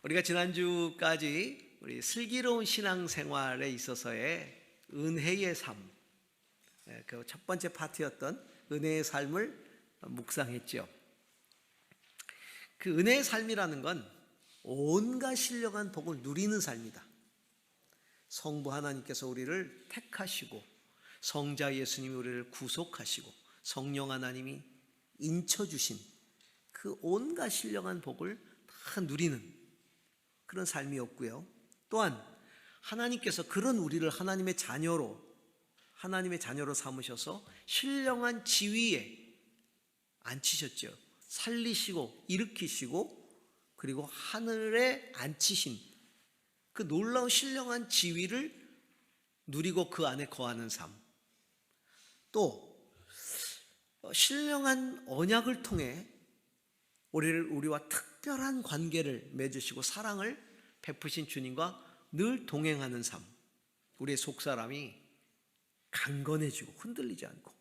우리가 지난주까지 우리 슬기로운 신앙생활에 있어서의 은혜의 삶, 그 첫 번째 파트였던 은혜의 삶을 묵상했죠. 그 은혜의 삶이라는 건 온갖 신령한 복을 누리는 삶이다. 성부 하나님께서 우리를 택하시고, 성자 예수님이 우리를 구속하시고, 성령 하나님이 인쳐주신 그 온갖 신령한 복을 다 누리는 그런 삶이었고요. 또한 하나님께서 그런 우리를 하나님의 자녀로 삼으셔서 신령한 지위에 앉히셨죠. 살리시고 일으키시고 그리고 하늘에 앉히신 그 놀라운 신령한 지위를 누리고 그 안에 거하는 삶, 또 신령한 언약을 통해 우리와 특별한 관계를 맺으시고 사랑을 베푸신 주님과 늘 동행하는 삶, 우리의 속사람이 강건해지고 흔들리지 않고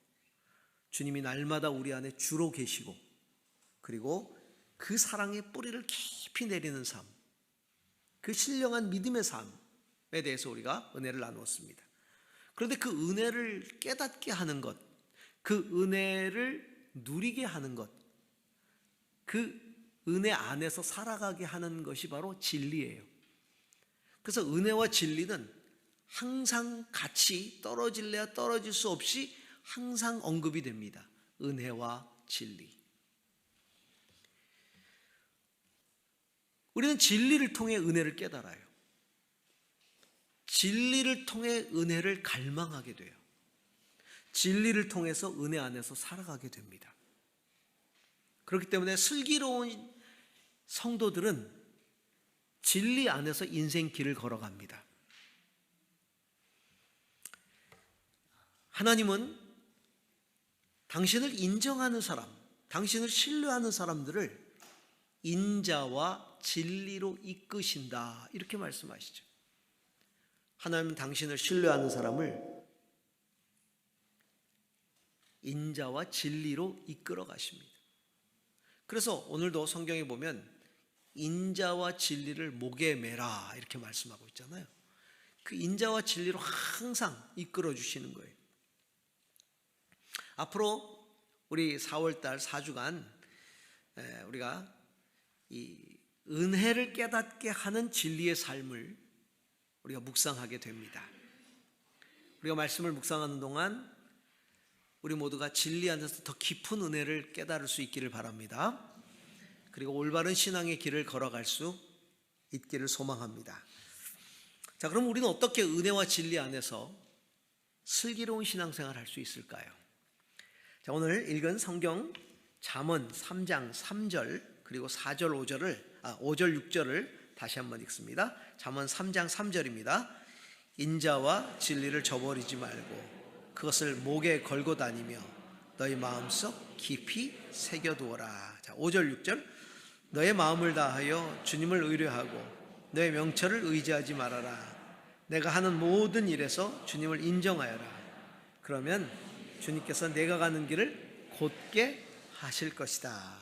주님이 날마다 우리 안에 주로 계시고 그리고 그 사랑의 뿌리를 깊이 내리는 삶, 그 신령한 믿음의 삶에 대해서 우리가 은혜를 나누었습니다. 그런데 그 은혜를 깨닫게 하는 것, 그 은혜를 누리게 하는 것, 그 은혜 안에서 살아가게 하는 것이 바로 진리예요. 그래서 은혜와 진리는 항상 같이 떨어질래야 떨어질 수 없이 항상 언급이 됩니다. 은혜와 진리. 우리는 진리를 통해 은혜를 깨달아요. 진리를 통해 은혜를 갈망하게 돼요. 진리를 통해서 은혜 안에서 살아가게 됩니다. 그렇기 때문에 슬기로운 성도들은 진리 안에서 인생 길을 걸어갑니다. 하나님은 당신을 인정하는 사람, 당신을 신뢰하는 사람들을 인자와 진리로 이끄신다, 이렇게 말씀하시죠. 하나님은 당신을 신뢰하는 사람을 인자와 진리로 이끌어 가십니다. 그래서 오늘도 성경에 보면 인자와 진리를 목에 매라 이렇게 말씀하고 있잖아요. 그 인자와 진리로 항상 이끌어 주시는 거예요. 앞으로 우리 4월달 4주간 우리가 이 은혜를 깨닫게 하는 진리의 삶을 우리가 묵상하게 됩니다. 우리가 말씀을 묵상하는 동안 우리 모두가 진리 안에서 더 깊은 은혜를 깨달을 수 있기를 바랍니다. 그리고 올바른 신앙의 길을 걸어갈 수 있기를 소망합니다. 자, 그럼 우리는 어떻게 은혜와 진리 안에서 슬기로운 신앙생활을 할 수 있을까요? 자, 오늘 읽은 성경 잠언 3장 3절 그리고 4절 5절 6절을 다시 한번 읽습니다. 잠언 3장 3절입니다. 인자와 진리를 저버리지 말고 그것을 목에 걸고 다니며 너희 마음속 깊이 새겨두어라. 자, 5절 6절 너의 마음을 다하여 주님을 의뢰하고 너의 명철을 의지하지 말아라. 내가 하는 모든 일에서 주님을 인정하여라. 그러면 주님께서 내가 가는 길을 곧게 하실 것이다.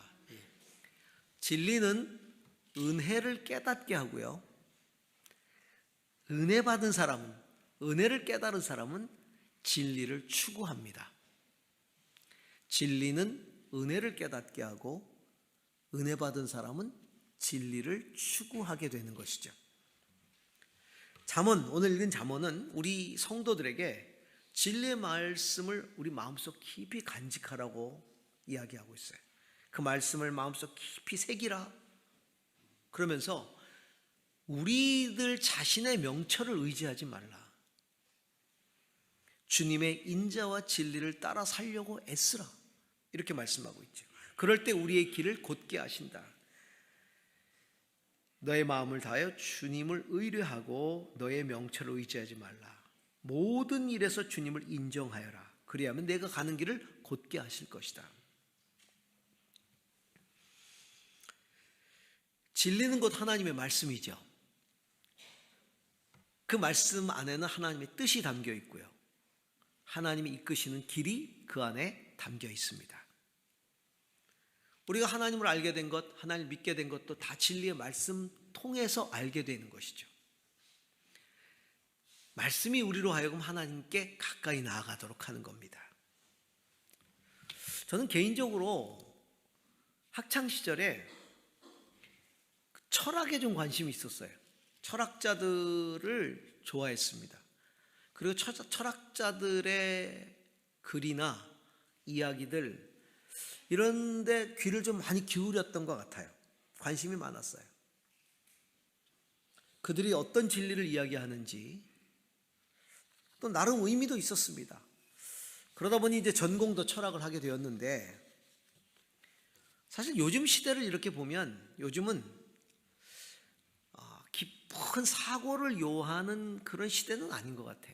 진리는 은혜를 깨닫게 하고요, 은혜 받은 사람은, 은혜를 깨달은 사람은 진리를 추구합니다. 진리는 은혜를 깨닫게 하고 은혜 받은 사람은 진리를 추구하게 되는 것이죠. 잠언, 오늘 읽은 잠언은 우리 성도들에게 진리의 말씀을 우리 마음속 깊이 간직하라고 이야기하고 있어요. 그 말씀을 마음속 깊이 새기라. 그러면서 우리들 자신의 명철을 의지하지 말라. 주님의 인자와 진리를 따라 살려고 애쓰라. 이렇게 말씀하고 있죠. 그럴 때 우리의 길을 곧게 하신다. 너의 마음을 다하여 주님을 의뢰하고 너의 명철을 의지하지 말라. 모든 일에서 주님을 인정하여라. 그리하면 내가 가는 길을 곧게 하실 것이다. 진리는 곧 하나님의 말씀이죠. 그 말씀 안에는 하나님의 뜻이 담겨 있고요, 하나님이 이끄시는 길이 그 안에 담겨 있습니다. 우리가 하나님을 알게 된 것, 하나님을 믿게 된 것도 다 진리의 말씀 통해서 알게 되는 것이죠. 말씀이 우리로 하여금 하나님께 가까이 나아가도록 하는 겁니다. 저는 개인적으로 학창시절에 철학에 좀 관심이 있었어요. 철학자들을 좋아했습니다. 그리고 철학자들의 글이나 이야기들 이런 데 귀를 좀 많이 기울였던 것 같아요. 관심이 많았어요. 그들이 어떤 진리를 이야기하는지 또 나름 의미도 있었습니다. 그러다 보니 이제 전공도 철학을 하게 되었는데, 사실 요즘 시대를 이렇게 보면 요즘은 깊은 사고를 요하는 그런 시대는 아닌 것 같아.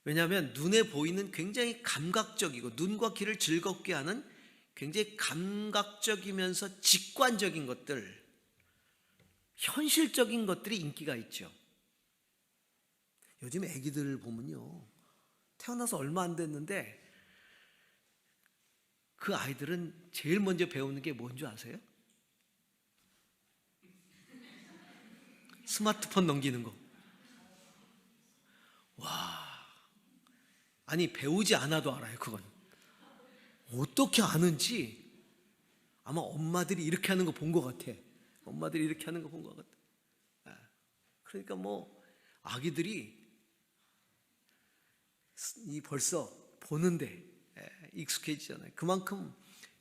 왜냐하면 눈에 보이는 굉장히 감각적이고 눈과 귀를 즐겁게 하는 굉장히 감각적이면서 직관적인 것들, 현실적인 것들이 인기가 있죠. 요즘 애기들 보면요, 태어나서 얼마 안 됐는데 그 아이들은 제일 먼저 배우는 게 뭔지 아세요? 스마트폰 넘기는 거. 와, 아니 배우지 않아도 알아요. 그건 어떻게 아는지 아마 엄마들이 이렇게 하는 거 본 것 같아. 엄마들이 이렇게 하는 거 본 것 같아. 그러니까 뭐 아기들이 벌써 보는데 익숙해지잖아요. 그만큼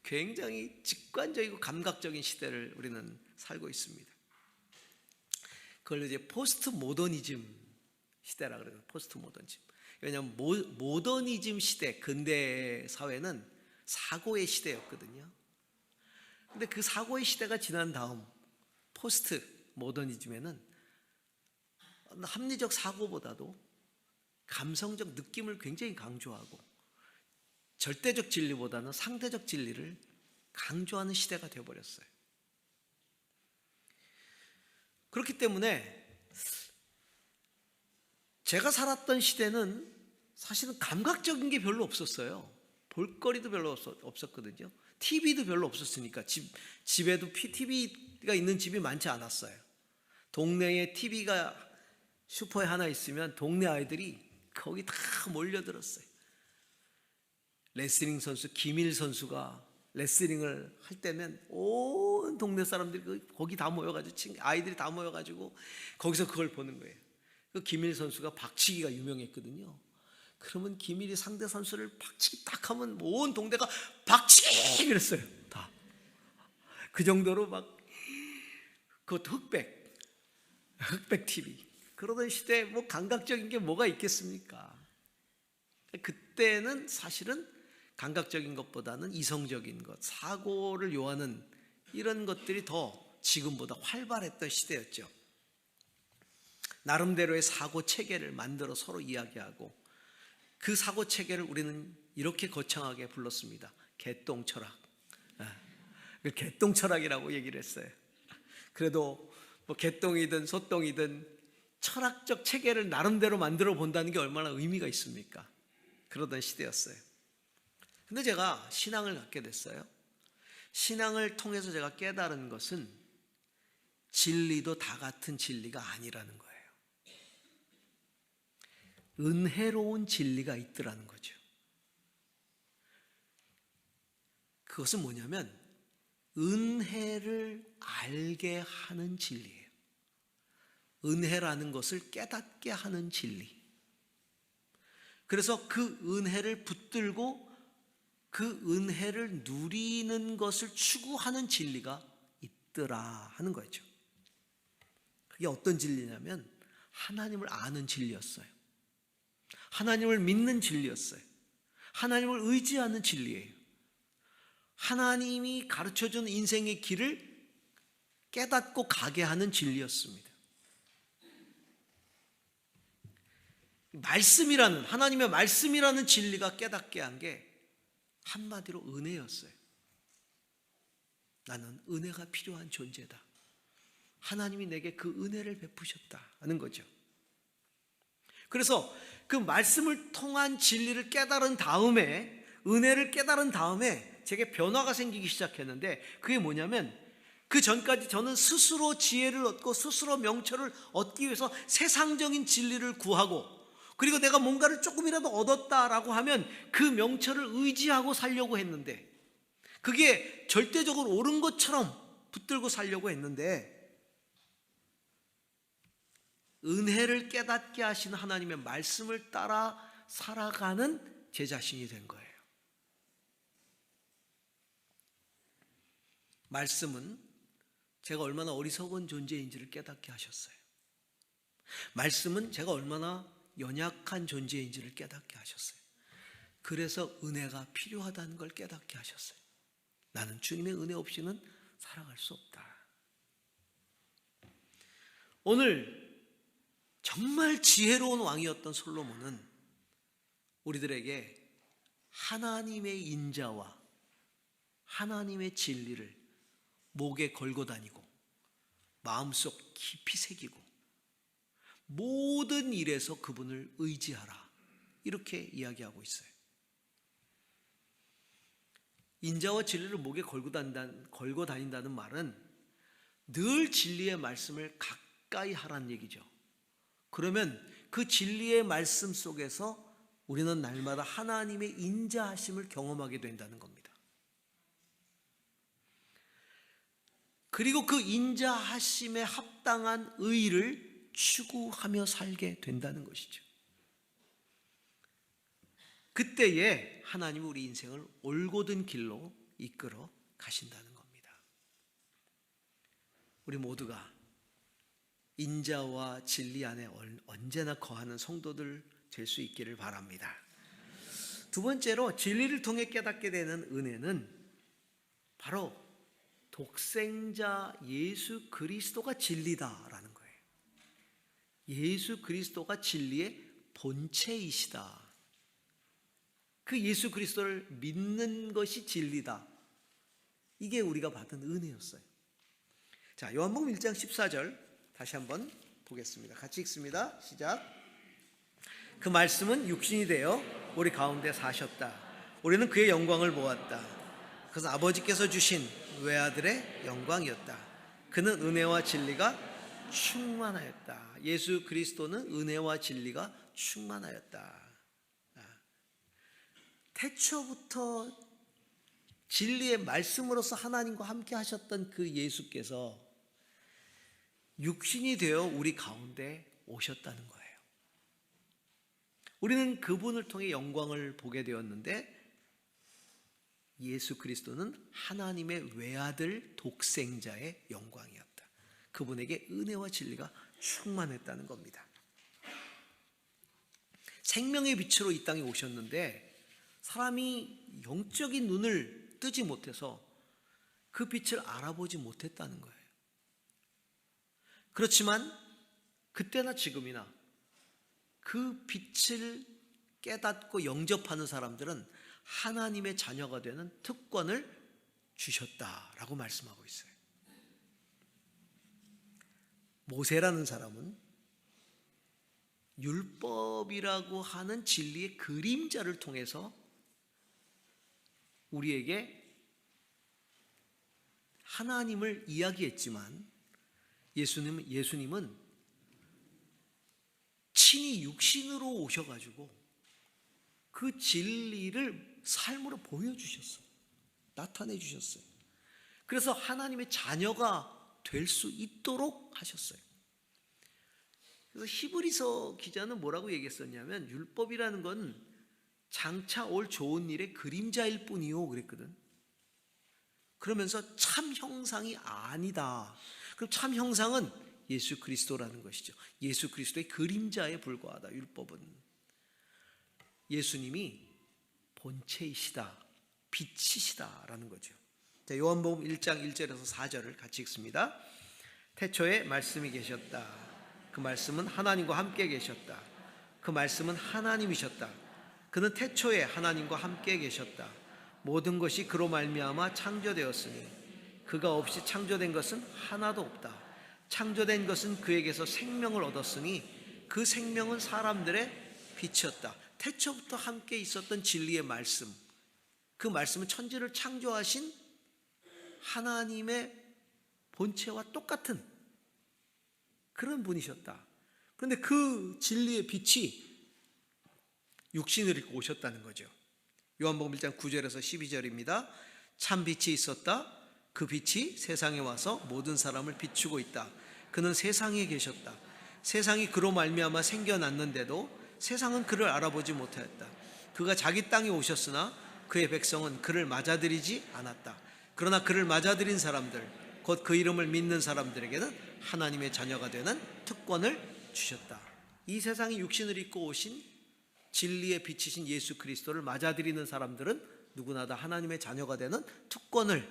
굉장히 직관적이고 감각적인 시대를 우리는 살고 있습니다. 그걸 이제 포스트 모더니즘 시대라 그래요. 포스트 모더니즘. 왜냐하면 모더니즘 시대, 근대 사회는 사고의 시대였거든요. 근데 그 사고의 시대가 지난 다음 포스트 모더니즘에는 합리적 사고보다도 감성적 느낌을 굉장히 강조하고 절대적 진리보다는 상대적 진리를 강조하는 시대가 되어버렸어요. 그렇기 때문에 제가 살았던 시대는 사실은 감각적인 게 별로 없었어요. 볼거리도 별로 없었거든요. TV도 별로 없었으니까 집에도 TV가 있는 집이 많지 않았어요. 동네에 TV가 슈퍼에 하나 있으면 동네 아이들이 거기 다 몰려들었어요. 레슬링 선수 김일 선수가 레슬링을 할 때면 온 동네 사람들이 거기 다 모여가지고 아이들이 다 모여가지고 거기서 그걸 보는 거예요. 그 김일 선수가 박치기가 유명했거든요. 그러면 김일이 상대 선수를 박치기 딱 하면 온 동네가 박치기 그랬어요. 다. 그 정도로 막 그것도 흑백 TV. 그러던 시대에 뭐 감각적인 게 뭐가 있겠습니까? 그때는 사실은 감각적인 것보다는 이성적인 것, 사고를 요하는 이런 것들이 더 지금보다 활발했던 시대였죠. 나름대로의 사고 체계를 만들어 서로 이야기하고, 그 사고 체계를 우리는 이렇게 거창하게 불렀습니다. 개똥철학. 개똥철학이라고 얘기를 했어요. 그래도 뭐 개똥이든 소똥이든 철학적 체계를 나름대로 만들어 본다는 게 얼마나 의미가 있습니까? 그러던 시대였어요. 근데 제가 신앙을 갖게 됐어요. 신앙을 통해서 제가 깨달은 것은 진리도 다 같은 진리가 아니라는 거예요. 은혜로운 진리가 있더라는 거죠. 그것은 뭐냐면 은혜를 알게 하는 진리예요. 은혜라는 것을 깨닫게 하는 진리. 그래서 그 은혜를 붙들고 그 은혜를 누리는 것을 추구하는 진리가 있더라 하는 거죠. 그게 어떤 진리냐면 하나님을 아는 진리였어요. 하나님을 믿는 진리였어요. 하나님을 의지하는 진리예요. 하나님이 가르쳐준 인생의 길을 깨닫고 가게 하는 진리였습니다. 말씀이라는, 하나님의 말씀이라는 진리가 깨닫게 한 게 한마디로 은혜였어요. 나는 은혜가 필요한 존재다. 하나님이 내게 그 은혜를 베푸셨다 하는 거죠. 그래서 그 말씀을 통한 진리를 깨달은 다음에, 은혜를 깨달은 다음에 제게 변화가 생기기 시작했는데, 그게 뭐냐면 그 전까지 저는 스스로 지혜를 얻고 스스로 명철을 얻기 위해서 세상적인 진리를 구하고, 그리고 내가 뭔가를 조금이라도 얻었다라고 하면 그 명철을 의지하고 살려고 했는데, 그게 절대적으로 옳은 것처럼 붙들고 살려고 했는데, 은혜를 깨닫게 하시는 하나님의 말씀을 따라 살아가는 제 자신이 된 거예요. 말씀은 제가 얼마나 어리석은 존재인지를 깨닫게 하셨어요. 말씀은 제가 얼마나 연약한 존재인지를 깨닫게 하셨어요. 그래서 은혜가 필요하다는 걸 깨닫게 하셨어요. 나는 주님의 은혜 없이는 살아갈 수 없다. 오늘 정말 지혜로운 왕이었던 솔로몬은 우리들에게 하나님의 인자와 하나님의 진리를 목에 걸고 다니고 마음속 깊이 새기고 모든 일에서 그분을 의지하라, 이렇게 이야기하고 있어요. 인자와 진리를 목에 걸고 다닌다는 말은 늘 진리의 말씀을 가까이 하라는 얘기죠. 그러면 그 진리의 말씀 속에서 우리는 날마다 하나님의 인자하심을 경험하게 된다는 겁니다. 그리고 그 인자하심에 합당한 의를 추구하며 살게 된다는 것이죠. 그때에 하나님은 우리 인생을 올곧은 길로 이끌어 가신다는 겁니다. 우리 모두가 인자와 진리 안에 언제나 거하는 성도들 될 수 있기를 바랍니다. 두 번째로, 진리를 통해 깨닫게 되는 은혜는 바로 독생자 예수 그리스도가 진리다라는 거예요. 예수 그리스도가 진리의 본체이시다. 그 예수 그리스도를 믿는 것이 진리다. 이게 우리가 받은 은혜였어요. 자, 요한복음 1장 14절 다시 한번 보겠습니다. 같이 읽습니다. 시작. 그 말씀은 육신이 되어 우리 가운데 사셨다. 우리는 그의 영광을 보았다. 그것은 아버지께서 주신 외아들의 영광이었다. 그는 은혜와 진리가 충만하였다. 예수 그리스도는 은혜와 진리가 충만하였다. 태초부터 진리의 말씀으로서 하나님과 함께 하셨던 그 예수께서 육신이 되어 우리 가운데 오셨다는 거예요. 우리는 그분을 통해 영광을 보게 되었는데, 예수 그리스도는 하나님의 외아들 독생자의 영광이었다. 그분에게 은혜와 진리가 충만했다는 겁니다. 생명의 빛으로 이 땅에 오셨는데 사람이 영적인 눈을 뜨지 못해서 그 빛을 알아보지 못했다는 거예요. 그렇지만 그때나 지금이나 그 빛을 깨닫고 영접하는 사람들은 하나님의 자녀가 되는 특권을 주셨다라고 말씀하고 있어요. 모세라는 사람은 율법이라고 하는 진리의 그림자를 통해서 우리에게 하나님을 이야기했지만, 예수님은 친히 육신으로 오셔가지고 그 진리를 삶으로 보여주셨어요. 나타내 주셨어요. 그래서 하나님의 자녀가 될 수 있도록 하셨어요. 그래서 히브리서 기자는 뭐라고 얘기했었냐면, 율법이라는 건 장차 올 좋은 일의 그림자일 뿐이요 그랬거든. 그러면서 참 형상이 아니다. 그럼 참 형상은 예수 그리스도라는 것이죠. 예수 그리스도의 그림자에 불과하다. 율법은 예수님이 본체이시다, 빛이시다라는 거죠. 자, 요한복음 1장 1절에서 4절을 같이 읽습니다. 태초에 말씀이 계셨다. 그 말씀은 하나님과 함께 계셨다. 그 말씀은 하나님이셨다. 그는 태초에 하나님과 함께 계셨다. 모든 것이 그로 말미암아 창조되었으니 그가 없이 창조된 것은 하나도 없다. 창조된 것은 그에게서 생명을 얻었으니 그 생명은 사람들의 빛이었다. 태초부터 함께 있었던 진리의 말씀, 그 말씀은 천지를 창조하신 하나님의 본체와 똑같은 그런 분이셨다. 그런데 그 진리의 빛이 육신을 입고 오셨다는 거죠. 요한복음 1장 9절에서 12절입니다. 참 빛이 있었다. 그 빛이 세상에 와서 모든 사람을 비추고 있다. 그는 세상에 계셨다. 세상이 그로 말미암아 생겨났는데도 세상은 그를 알아보지 못하였다. 그가 자기 땅에 오셨으나 그의 백성은 그를 맞아들이지 않았다. 그러나 그를 맞아들인 사람들, 곧 그 이름을 믿는 사람들에게는 하나님의 자녀가 되는 특권을 주셨다. 이 세상에 육신을 입고 오신 진리의 빛이신 예수 그리스도를 맞아들이는 사람들은 누구나 다 하나님의 자녀가 되는 특권을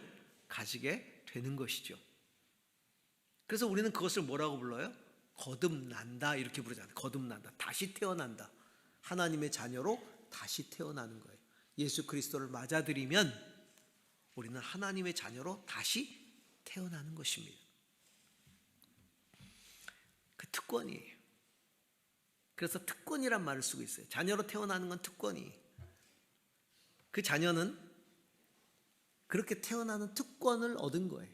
가지게 되는 것이죠. 그래서 우리는 그것을 뭐라고 불러요? 거듭난다 이렇게 부르잖아요. 거듭난다, 다시 태어난다. 하나님의 자녀로 다시 태어나는 거예요. 예수 그리스도를 맞아들이면 우리는 하나님의 자녀로 다시 태어나는 것입니다. 그 특권이에요. 그래서 특권이란 말을 쓰고 있어요. 자녀로 태어나는 건 특권이. 그 자녀는 그렇게 태어나는 특권을 얻은 거예요.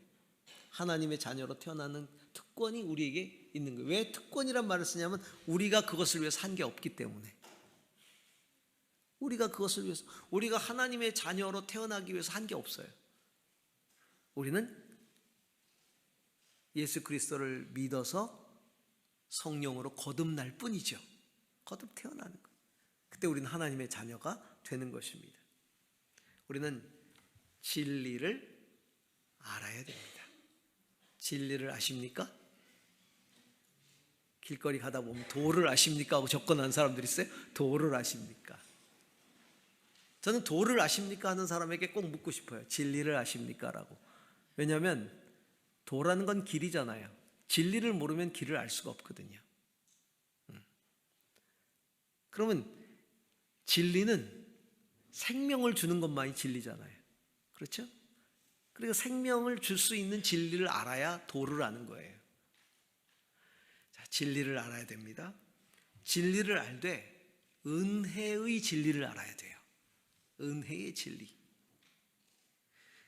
하나님의 자녀로 태어나는 특권이 우리에게 있는 거예요. 왜 특권이란 말을 쓰냐면 우리가 그것을 위해서 한 게 없기 때문에. 우리가 그것을 위해서, 우리가 하나님의 자녀로 태어나기 위해서 한 게 없어요. 우리는 예수 그리스도를 믿어서 성령으로 거듭날 뿐이죠. 거듭 태어나는 것. 그때 우리는 하나님의 자녀가 되는 것입니다. 우리는 진리를 알아야 됩니다. 진리를 아십니까? 길거리 가다 보면 도를 아십니까? 하고 접근하는 사람들 있어요. 도를 아십니까? 저는 도를 아십니까? 하는 사람에게 꼭 묻고 싶어요. 진리를 아십니까? 라고. 왜냐하면 도라는 건 길이잖아요. 진리를 모르면 길을 알 수가 없거든요. 그러면 진리는 생명을 주는 것만이 진리잖아요. 그렇죠? 그리고 생명을 줄 수 있는 진리를 알아야 도를 아는 거예요. 자, 진리를 알아야 됩니다. 진리를 알되 은혜의 진리를 알아야 돼요. 은혜의 진리.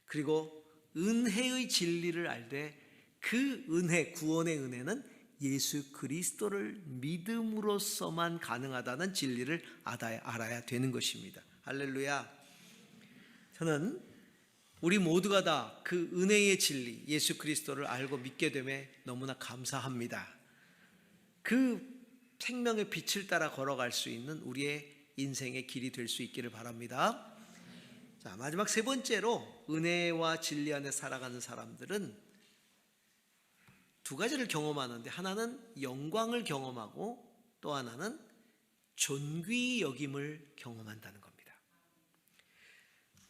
그리고 은혜의 진리를 알되 그 은혜, 구원의 은혜는 예수 그리스도를 믿음으로써만 가능하다는 진리를 알아야 되는 것입니다. 할렐루야. 저는 우리 모두가 다 그 은혜의 진리, 예수 그리스도를 알고 믿게 됨에 너무나 감사합니다. 그 생명의 빛을 따라 걸어갈 수 있는 우리의 인생의 길이 될 수 있기를 바랍니다. 자, 마지막 세 번째로 은혜와 진리 안에 살아가는 사람들은 두 가지를 경험하는데, 하나는 영광을 경험하고 또 하나는 존귀 여김을 경험한다는 겁니다.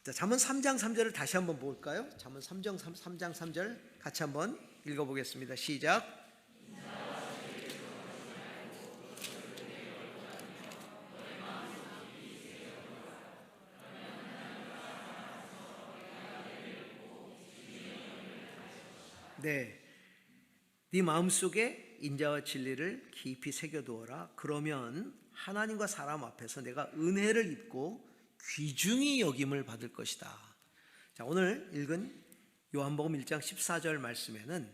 자, 잠언 3장 3절을 다시 한번 볼까요? 잠언 3장 3절 같이 한번 읽어보겠습니다. 시작. 네, 네 마음속에 인자와 진리를 깊이 새겨두어라. 그러면 하나님과 사람 앞에서 내가 은혜를 입고 귀중히 여김을 받을 것이다. 자, 오늘 읽은 요한복음 1장 14절 말씀에는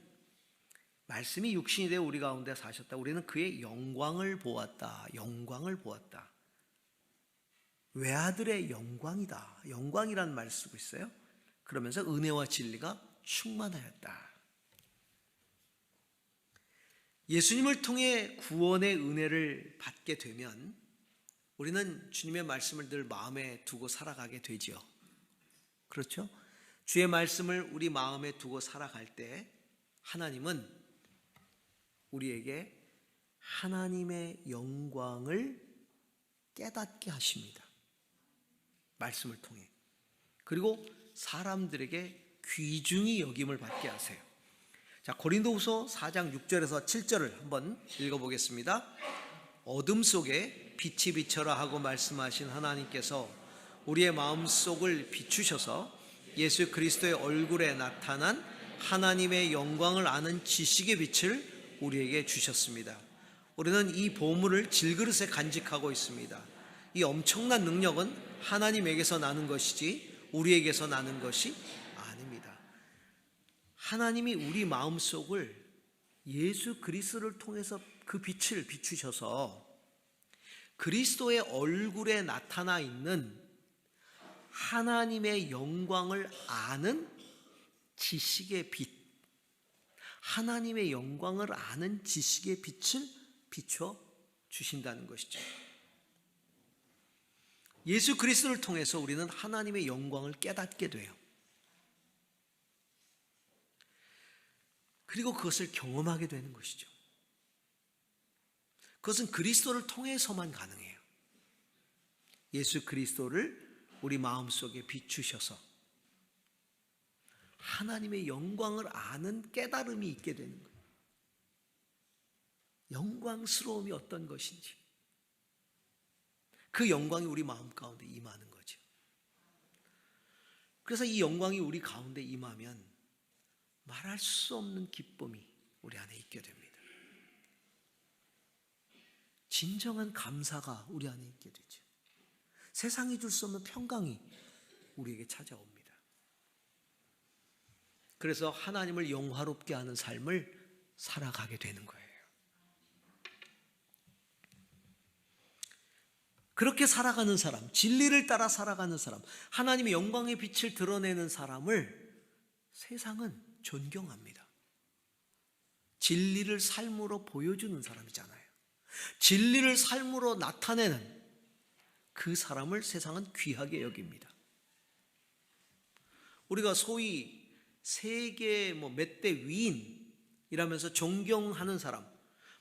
말씀이 육신이 되어 우리 가운데 사셨다. 우리는 그의 영광을 보았다. 영광을 보았다. 외아들의 영광이다. 영광이라는 말을 쓰고 있어요. 그러면서 은혜와 진리가 충만하였다. 예수님을 통해 구원의 은혜를 받게 되면 우리는 주님의 말씀을 늘 마음에 두고 살아가게 되죠. 그렇죠? 주의 말씀을 우리 마음에 두고 살아갈 때 하나님은 우리에게 하나님의 영광을 깨닫게 하십니다. 말씀을 통해. 그리고 사람들에게 귀중히 여김을 받게 하세요. 자, 고린도후서 4장 6절에서 7절을 한번 읽어보겠습니다. 어둠 속에 빛이 비쳐라 하고 말씀하신 하나님께서 우리의 마음속을 비추셔서 예수 그리스도의 얼굴에 나타난 하나님의 영광을 아는 지식의 빛을 우리에게 주셨습니다. 우리는 이 보물을 질그릇에 간직하고 있습니다. 이 엄청난 능력은 하나님에게서 나는 것이지 우리에게서 나는 것이 아닙니다. 하나님이 우리 마음속을 예수 그리스도를 통해서 그 빛을 비추셔서 그리스도의 얼굴에 나타나 있는 하나님의 영광을 아는 지식의 빛, 하나님의 영광을 아는 지식의 빛을 비춰 주신다는 것이죠. 예수 그리스도를 통해서 우리는 하나님의 영광을 깨닫게 돼요. 그리고 그것을 경험하게 되는 것이죠. 그것은 그리스도를 통해서만 가능해요. 예수 그리스도를 우리 마음속에 비추셔서 하나님의 영광을 아는 깨달음이 있게 되는 거예요. 영광스러움이 어떤 것인지, 그 영광이 우리 마음 가운데 임하는 거죠. 그래서 이 영광이 우리 가운데 임하면 말할 수 없는 기쁨이 우리 안에 있게 됩니다. 진정한 감사가 우리 안에 있게 되죠. 세상이 줄 수 없는 평강이 우리에게 찾아옵니다. 그래서 하나님을 영화롭게 하는 삶을 살아가게 되는 거예요. 그렇게 살아가는 사람, 진리를 따라 살아가는 사람, 하나님의 영광의 빛을 드러내는 사람을 세상은 존경합니다. 진리를 삶으로 보여주는 사람이잖아요. 진리를 삶으로 나타내는 그 사람을 세상은 귀하게 여깁니다. 우리가 소위 세계 몇 대 위인이라면서 존경하는 사람,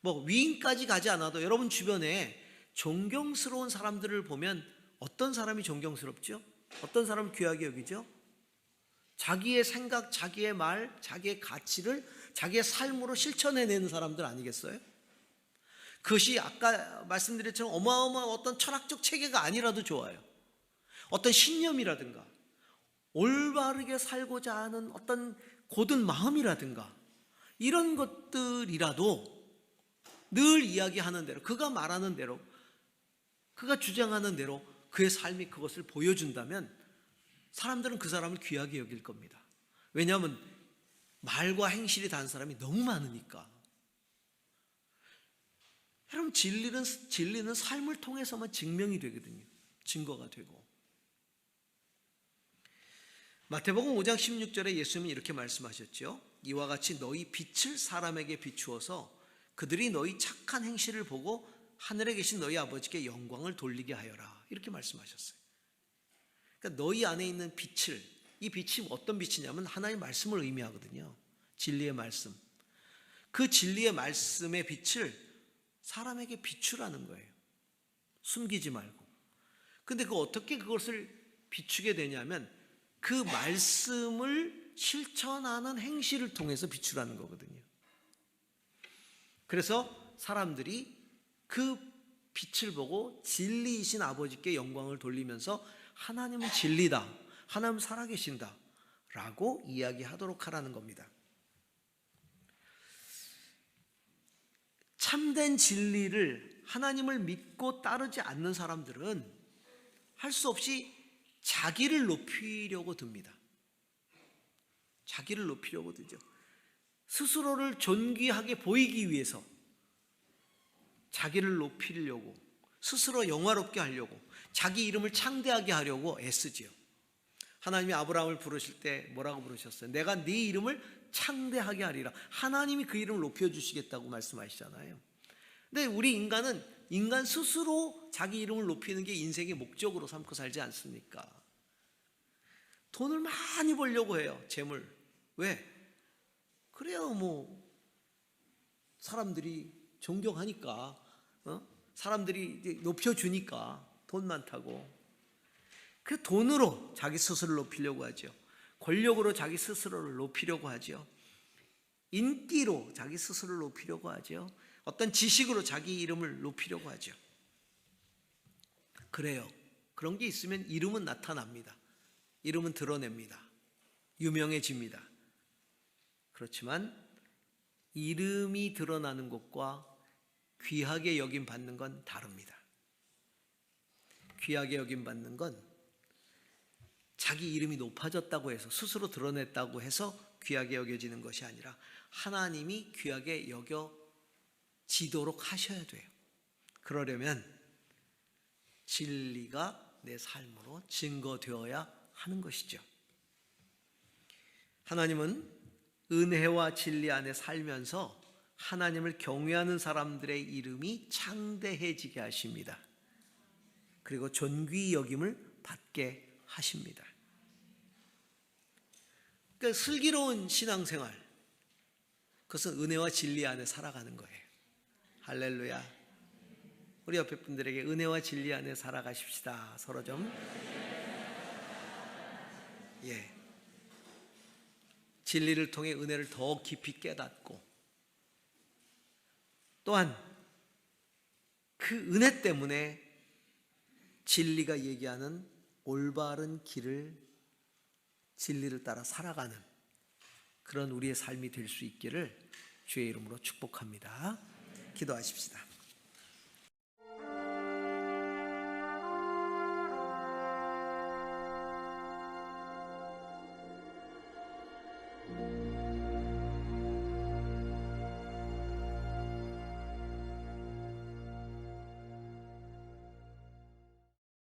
위인까지 가지 않아도 여러분 주변에 존경스러운 사람들을 보면 어떤 사람이 존경스럽죠? 어떤 사람을 귀하게 여기죠? 자기의 생각, 자기의 말, 자기의 가치를 자기의 삶으로 실천해내는 사람들 아니겠어요? 그것이 아까 말씀드린 것처럼 어마어마한 어떤 철학적 체계가 아니라도 좋아요. 어떤 신념이라든가 올바르게 살고자 하는 어떤 고든 마음이라든가 이런 것들이라도 늘 이야기하는 대로, 그가 말하는 대로, 그가 주장하는 대로 그의 삶이 그것을 보여준다면 사람들은 그 사람을 귀하게 여길 겁니다. 왜냐하면 말과 행실이 다른 사람이 너무 많으니까. 여러분, 진리는 삶을 통해서만 증명이 되거든요. 증거가 되고. 마태복음 5장 16절에 예수님은 이렇게 말씀하셨죠. 이와 같이 너희 빛을 사람에게 비추어서 그들이 너희 착한 행실을 보고 하늘에 계신 너희 아버지께 영광을 돌리게 하여라. 이렇게 말씀하셨어요. 그러니까 너희 안에 있는 빛을, 이 빛이 어떤 빛이냐면 하나님의 말씀을 의미하거든요. 진리의 말씀. 그 진리의 말씀의 빛을 사람에게 비추라는 거예요. 숨기지 말고. 근데 어떻게 그것을 비추게 되냐면 그 말씀을 실천하는 행실을 통해서 비추라는 거거든요. 그래서 사람들이 그 빛을 보고 진리이신 아버지께 영광을 돌리면서 하나님은 진리다, 하나님은 살아계신다 라고 이야기하도록 하라는 겁니다. 참된 진리를, 하나님을 믿고 따르지 않는 사람들은 할 수 없이 자기를 높이려고 듭니다. 자기를 높이려고 들죠. 스스로를 존귀하게 보이기 위해서 자기를 높이려고, 스스로 영화롭게 하려고, 자기 이름을 창대하게 하려고 애쓰지요. 하나님이 아브라함을 부르실 때 뭐라고 부르셨어요? 내가 네 이름을 창대하게 하리라. 하나님이 그 이름을 높여주시겠다고 말씀하시잖아요. 근데 우리 인간은 인간 스스로 자기 이름을 높이는 게 인생의 목적으로 삼고 살지 않습니까? 돈을 많이 벌려고 해요. 재물. 왜? 그래야 사람들이 존경하니까, 사람들이 높여주니까, 돈 많다고. 그 돈으로 자기 스스로를 높이려고 하죠. 권력으로 자기 스스로를 높이려고 하죠. 인기로 자기 스스로를 높이려고 하죠. 어떤 지식으로 자기 이름을 높이려고 하죠. 그래요. 그런 게 있으면 이름은 나타납니다. 이름은 드러냅니다. 유명해집니다. 그렇지만 이름이 드러나는 것과 귀하게 여김 받는 건 다릅니다. 귀하게 여김 받는 건 자기 이름이 높아졌다고 해서, 스스로 드러냈다고 해서 귀하게 여겨지는 것이 아니라 하나님이 귀하게 여겨지도록 하셔야 돼요. 그러려면 진리가 내 삶으로 증거되어야 하는 것이죠. 하나님은 은혜와 진리 안에 살면서 하나님을 경외하는 사람들의 이름이 창대해지게 하십니다. 그리고 존귀 여김을 받게 하십니다. 그러니까 슬기로운 신앙생활, 그것은 은혜와 진리 안에 살아가는 거예요. 할렐루야. 우리 옆에 분들에게 은혜와 진리 안에 살아가십시다. 서로 좀. 진리를 통해 은혜를 더 깊이 깨닫고, 또한 그 은혜 때문에 진리가 얘기하는 올바른 길을, 진리를 따라 살아가는 그런 우리의 삶이 될 수 있기를 주의 이름으로 축복합니다. 기도하십시다.